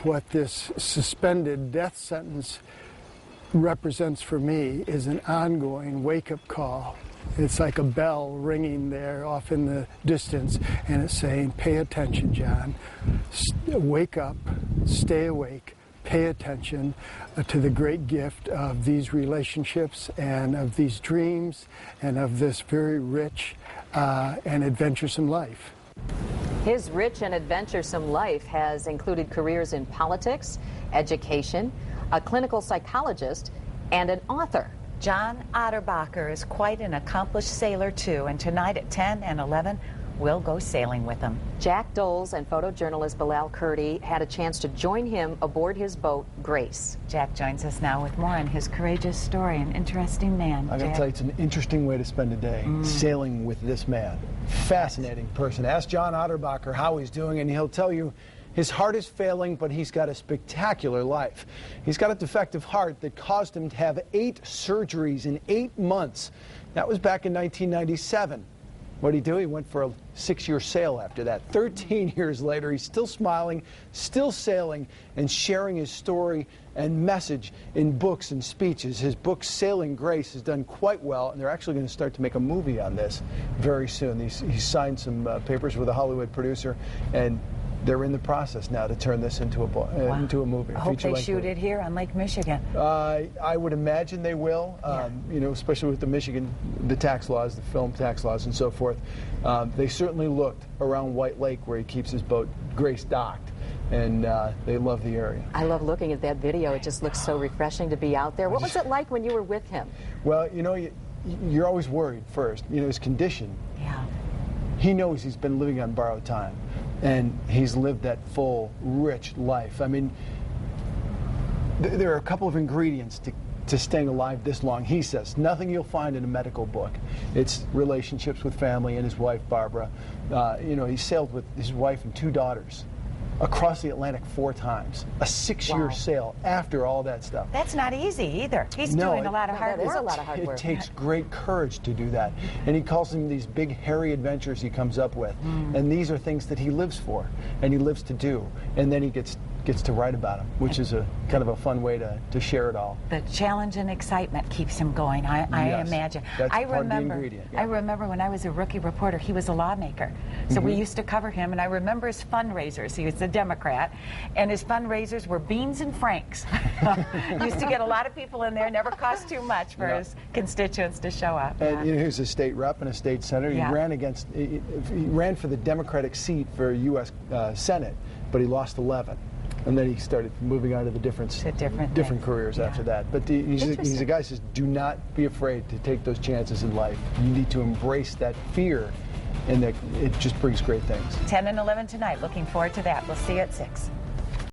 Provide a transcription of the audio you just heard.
what this suspended death sentence represents for me is an ongoing wake-up call. It's like a bell ringing there off in the distance, and it's saying, pay attention, John. Wake up, stay awake, pay attention to the great gift of these relationships and of these dreams and of this very rich and adventuresome life. His rich and adventuresome life has included careers in politics, education, a clinical psychologist, and an author. John Otterbacher is quite an accomplished sailor, too, and tonight at 10 and 11, we'll go sailing with him. Jack Doles and photojournalist Bilal Kurdi had a chance to join him aboard his boat, Grace. Jack joins us now with more on his courageous story, an interesting man. I gotta tell you, it's an interesting way to spend a day, sailing with this man. Fascinating person. Ask John Otterbacher how he's doing, and he'll tell you his heart is failing, but he's got a spectacular life. He's got a defective heart that caused him to have 8 surgeries in 8 months. That was back in 1997. What did he do? He went for a 6-year sail after that. 13 years later, he's still smiling, still sailing, and sharing his story and message in books and speeches. His book, Sailing Grace, has done quite well, and they're actually going to start to make a movie on this very soon. He's signed some papers with a Hollywood producer, and they're in the process now to turn this into a book, into a movie. I hope they shoot it here on Lake Michigan. I would imagine they will. You know, especially with the tax laws, the film tax laws, and so forth. They certainly looked around White Lake where he keeps his boat, Grace, docked, and they love the area. I love looking at that video. It just looks so refreshing to be out there. What was it like when you were with him? Well, you know, you're always worried first. You know, his condition. Yeah. He knows he's been living on borrowed time, and he's lived that full, rich life. I mean, there are a couple of ingredients to staying alive this long. He says nothing you'll find in a medical book. It's relationships with family and his wife, Barbara. You know, he sailed with his wife and 2 daughters across the Atlantic 4 times. A 6-year sail after all that stuff. That's not easy either. He's doing a lot of hard work. That is a lot of hard work. It takes great courage to do that. And he calls them these big, hairy adventures he comes up with. And these are things that he lives for and he lives to do. And then he gets to write about them, which is a kind of a fun way to share it all. The challenge and excitement keeps him going, I imagine. That's part of the ingredient. Yeah. I remember when I was a rookie reporter, he was a lawmaker. So we used to cover him, and I remember his fundraisers. He was a Democrat, and his fundraisers were beans and franks. Used to get a lot of people in there, never cost too much for his constituents to show up. And you know, he was a state rep and a state senator. He ran for the Democratic seat for U.S. Senate, but he lost 11. And then he started moving on to the different careers after that. But he's a guy who says, do not be afraid to take those chances in life. You need to embrace that fear, and that it just brings great things. 10 and 11 tonight. Looking forward to that. We'll see you at 6.